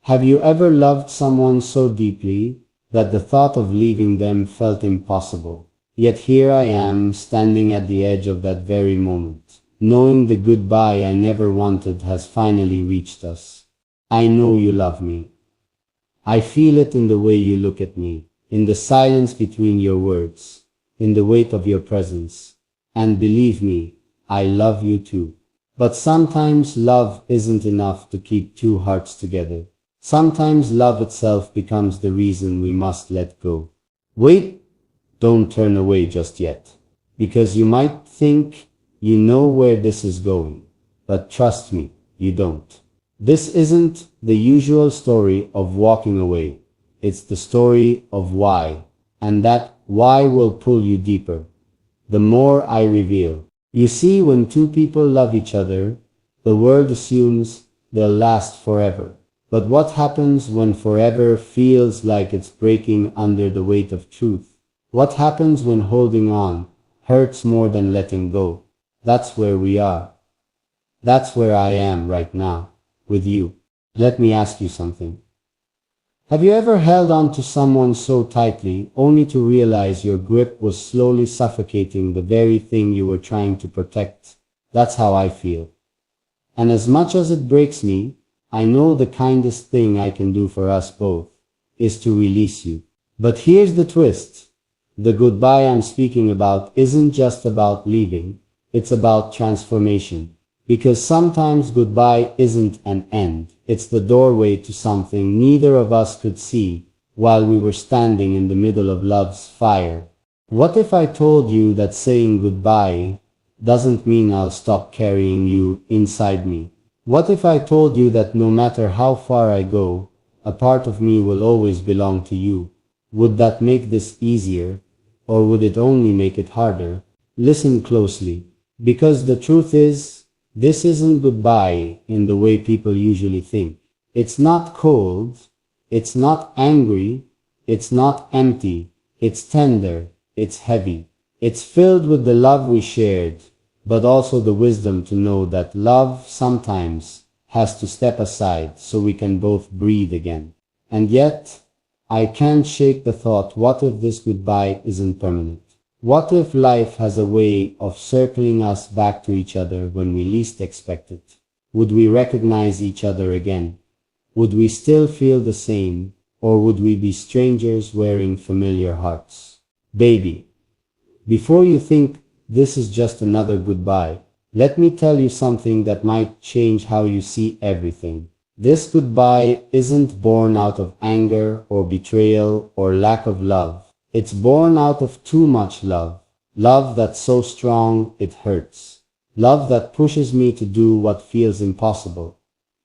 Have you ever loved someone so deeply that the thought of leaving them felt impossible? Yet here I am, standing at the edge of that very moment, knowing the goodbye I never wanted has finally reached us. I know you love me. I feel it in the way you look at me, in the silence between your words, in the weight of your presence. And believe me, I love you too. But sometimes love isn't enough to keep two hearts together. Sometimes love itself becomes the reason we must let go. Wait, don't turn away just yet, because you might think you know where this is going, but trust me, you don't. This isn't the usual story of walking away. It's the story of why, and that why will pull you deeper. The more I reveal. You see, when two people love each other, the world assumes they'll last forever. But what happens when forever feels like it's breaking under the weight of truth? What happens when holding on hurts more than letting go? That's where we are. That's where I am right now, with you. Let me ask you something. Have you ever held on to someone so tightly only to realize your grip was slowly suffocating the very thing you were trying to protect? That's how I feel. And as much as it breaks me, I know the kindest thing I can do for us both is to release you. But here's the twist. The goodbye I'm speaking about isn't just about leaving, it's about transformation. Because sometimes goodbye isn't an end, it's the doorway to something neither of us could see while we were standing in the middle of love's fire. What if I told you that saying goodbye doesn't mean I'll stop carrying you inside me? What if I told you that no matter how far I go, a part of me will always belong to you? Would that make this easier, or would it only make it harder? Listen closely, because the truth is, this isn't goodbye in the way people usually think. It's not cold, it's not angry, it's not empty, it's tender, it's heavy. It's filled with the love we shared, but also the wisdom to know that love sometimes has to step aside so we can both breathe again. And yet, I can't shake the thought, what if this goodbye isn't permanent? What if life has a way of circling us back to each other when we least expect it? Would we recognize each other again? Would we still feel the same, or would we be strangers wearing familiar hearts? Baby, before you think this is just another goodbye, let me tell you something that might change how you see everything. This goodbye isn't born out of anger or betrayal or lack of love. It's born out of too much love. Love that's so strong it hurts. Love that pushes me to do what feels impossible.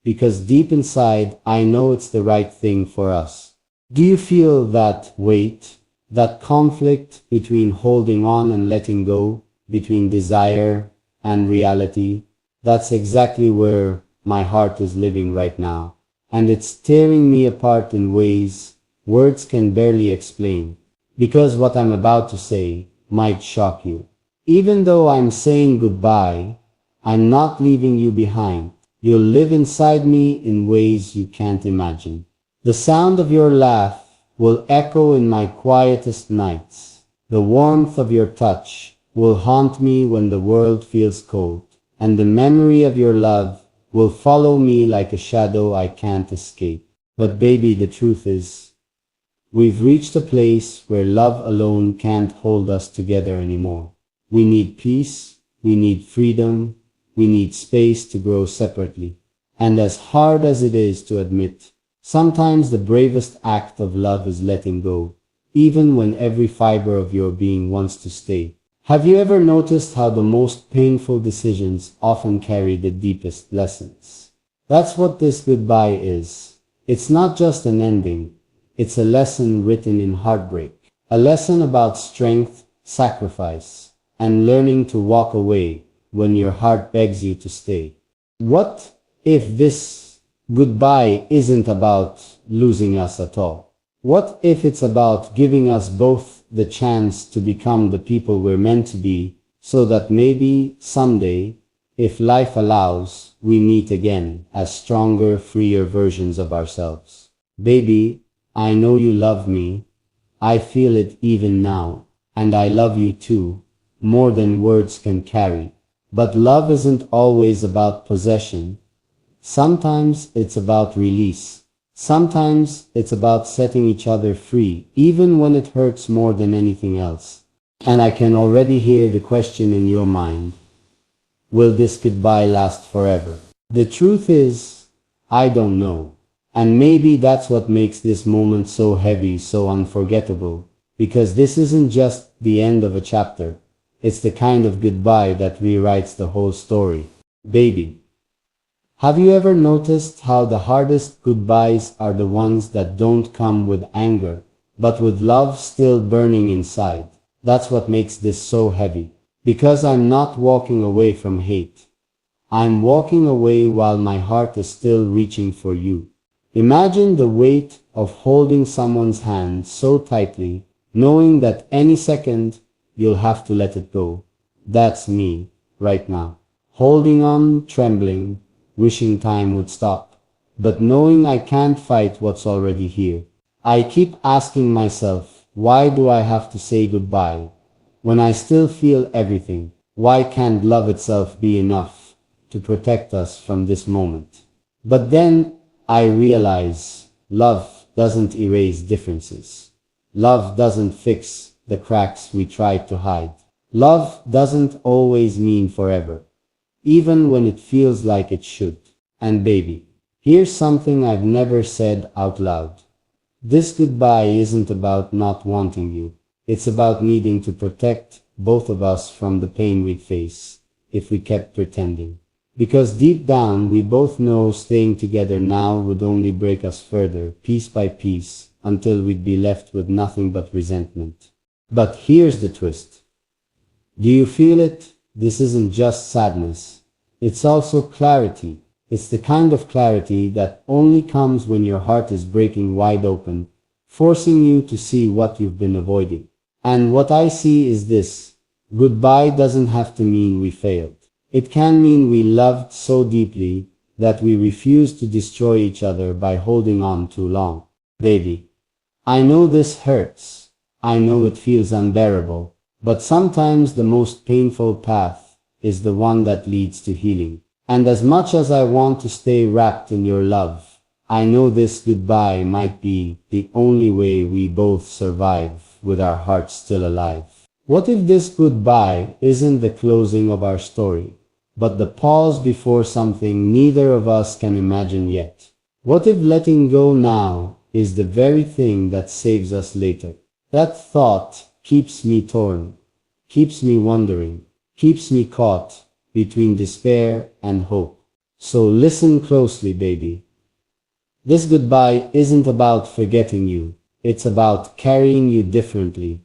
Because deep inside, I know it's the right thing for us. Do you feel that weight, that conflict between holding on and letting go, between desire and reality? That's exactly where my heart is living right now. And it's tearing me apart in ways words can barely explain. Because what I'm about to say might shock you. Even though I'm saying goodbye, I'm not leaving you behind. You'll live inside me in ways you can't imagine. The sound of your laugh will echo in my quietest nights. The warmth of your touch will haunt me when the world feels cold. And the memory of your love will follow me like a shadow I can't escape. But baby, the truth is, we've reached a place where love alone can't hold us together anymore. We need peace, we need freedom, we need space to grow separately. And as hard as it is to admit, sometimes the bravest act of love is letting go, even when every fiber of your being wants to stay. Have you ever noticed how the most painful decisions often carry the deepest lessons? That's what this goodbye is. It's not just an ending. It's a lesson written in heartbreak, a lesson about strength, sacrifice, and learning to walk away when your heart begs you to stay. What if this goodbye isn't about losing us at all? What if it's about giving us both the chance to become the people we're meant to be, so that maybe someday, if life allows, we meet again as stronger, freer versions of ourselves. Baby, I know you love me. I feel it even now. And I love you too, more than words can carry. But love isn't always about possession. Sometimes it's about release. Sometimes it's about setting each other free, even when it hurts more than anything else. And I can already hear the question in your mind. Will this goodbye last forever? The truth is, I don't know. And maybe that's what makes this moment so heavy, so unforgettable. Because this isn't just the end of a chapter. It's the kind of goodbye that rewrites the whole story. Baby, have you ever noticed how the hardest goodbyes are the ones that don't come with anger, but with love still burning inside? That's what makes this so heavy. Because I'm not walking away from hate. I'm walking away while my heart is still reaching for you. Imagine the weight of holding someone's hand so tightly, knowing that any second you'll have to let it go. That's me, right now. Holding on, trembling, wishing time would stop, but knowing I can't fight what's already here. I keep asking myself, why do I have to say goodbye when I still feel everything? Why can't love itself be enough to protect us from this moment? But then I realize love doesn't erase differences. Love doesn't fix the cracks we try to hide. Love doesn't always mean forever, even when it feels like it should. And baby, here's something I've never said out loud. This goodbye isn't about not wanting you. It's about needing to protect both of us from the pain we'd face if we kept pretending. Because deep down we both know staying together now would only break us further, piece by piece, until we'd be left with nothing but resentment. But here's the twist. Do you feel it? This isn't just sadness. It's also clarity. It's the kind of clarity that only comes when your heart is breaking wide open, forcing you to see what you've been avoiding. And what I see is this. Goodbye doesn't have to mean we failed. It can mean we loved so deeply that we refused to destroy each other by holding on too long. Baby, I know this hurts. I know it feels unbearable. But sometimes the most painful path is the one that leads to healing. And as much as I want to stay wrapped in your love, I know this goodbye might be the only way we both survive with our hearts still alive. What if this goodbye isn't the closing of our story, but the pause before something neither of us can imagine yet? What if letting go now is the very thing that saves us later? That thought keeps me torn, keeps me wondering, keeps me caught between despair and hope. So listen closely, baby. This goodbye isn't about forgetting you. It's about carrying you differently,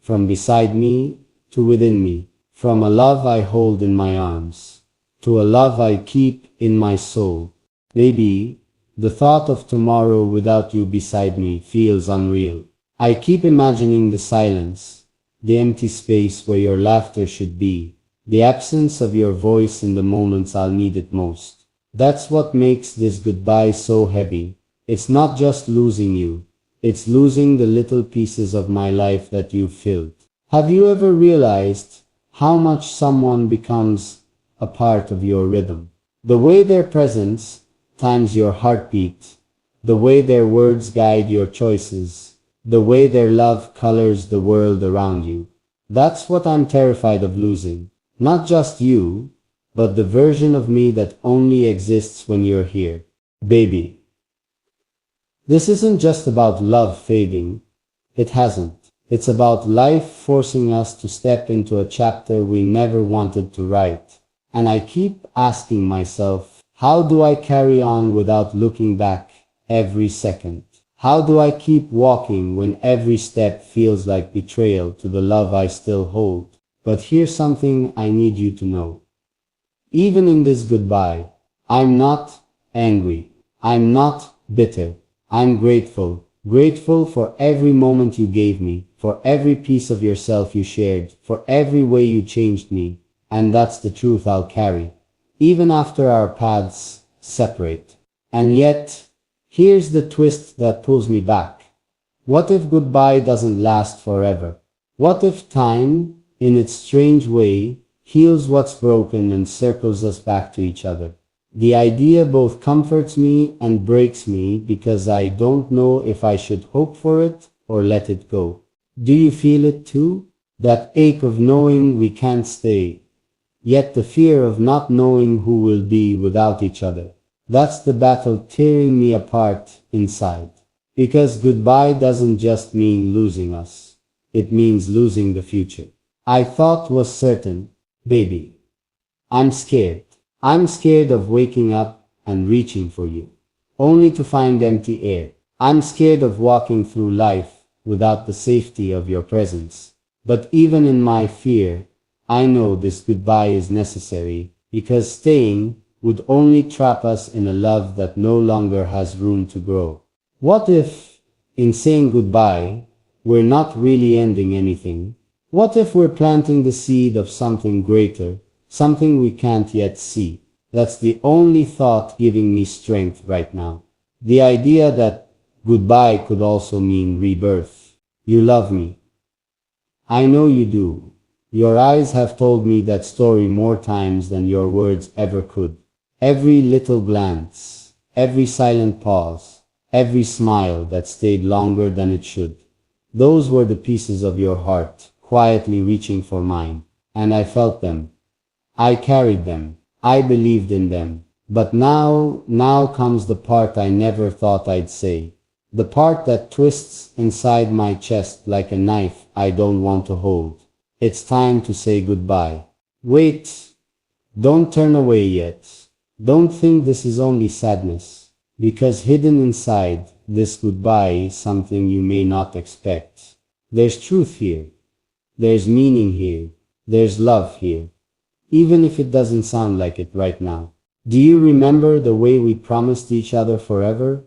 from beside me to within me, from a love I hold in my arms to a love I keep in my soul. Baby, the thought of tomorrow without you beside me feels unreal. I keep imagining the silence, the empty space where your laughter should be, the absence of your voice in the moments I'll need it most. That's what makes this goodbye so heavy. It's not just losing you, it's losing the little pieces of my life that you've filled. Have you ever realized how much someone becomes a part of your rhythm? The way their presence times your heartbeat, the way their words guide your choices, the way their love colors the world around you. That's what I'm terrified of losing. Not just you, but the version of me that only exists when you're here. Baby, this isn't just about love fading. It hasn't. It's about life forcing us to step into a chapter we never wanted to write. And I keep asking myself, how do I carry on without looking back every second? How do I keep walking when every step feels like betrayal to the love I still hold? But here's something I need you to know. Even in this goodbye, I'm not angry. I'm not bitter. I'm grateful. Grateful for every moment you gave me, for every piece of yourself you shared, for every way you changed me. And that's the truth I'll carry. even after our paths separate. And yet, here's the twist that pulls me back. What if goodbye doesn't last forever? What if time, in its strange way, heals what's broken and circles us back to each other? The idea both comforts me and breaks me because I don't know if I should hope for it or let it go. Do you feel it too? That ache of knowing we can't stay, yet the fear of not knowing who we'll be without each other. That's the battle tearing me apart inside. Because goodbye doesn't just mean losing us. It means losing the future I thought was certain. Baby, I'm scared. I'm scared of waking up and reaching for you, only to find empty air. I'm scared of walking through life without the safety of your presence. But even in my fear, I know this goodbye is necessary, because staying would only trap us in a love that no longer has room to grow. What if, in saying goodbye, we're not really ending anything? What if we're planting the seed of something greater, something we can't yet see? That's the only thought giving me strength right now. The idea that goodbye could also mean rebirth. You love me. I know you do. Your eyes have told me that story more times than your words ever could. Every little glance, every silent pause, every smile that stayed longer than it should. Those were the pieces of your heart, quietly reaching for mine. And I felt them. I carried them. I believed in them. But now comes the part I never thought I'd say. The part that twists inside my chest like a knife I don't want to hold. It's time to say goodbye. Wait. Don't turn away yet. Don't think this is only sadness. Because hidden inside this goodbye is something you may not expect. There's truth here. There's meaning here. There's love here. Even if it doesn't sound like it right now. Do you remember the way we promised each other forever?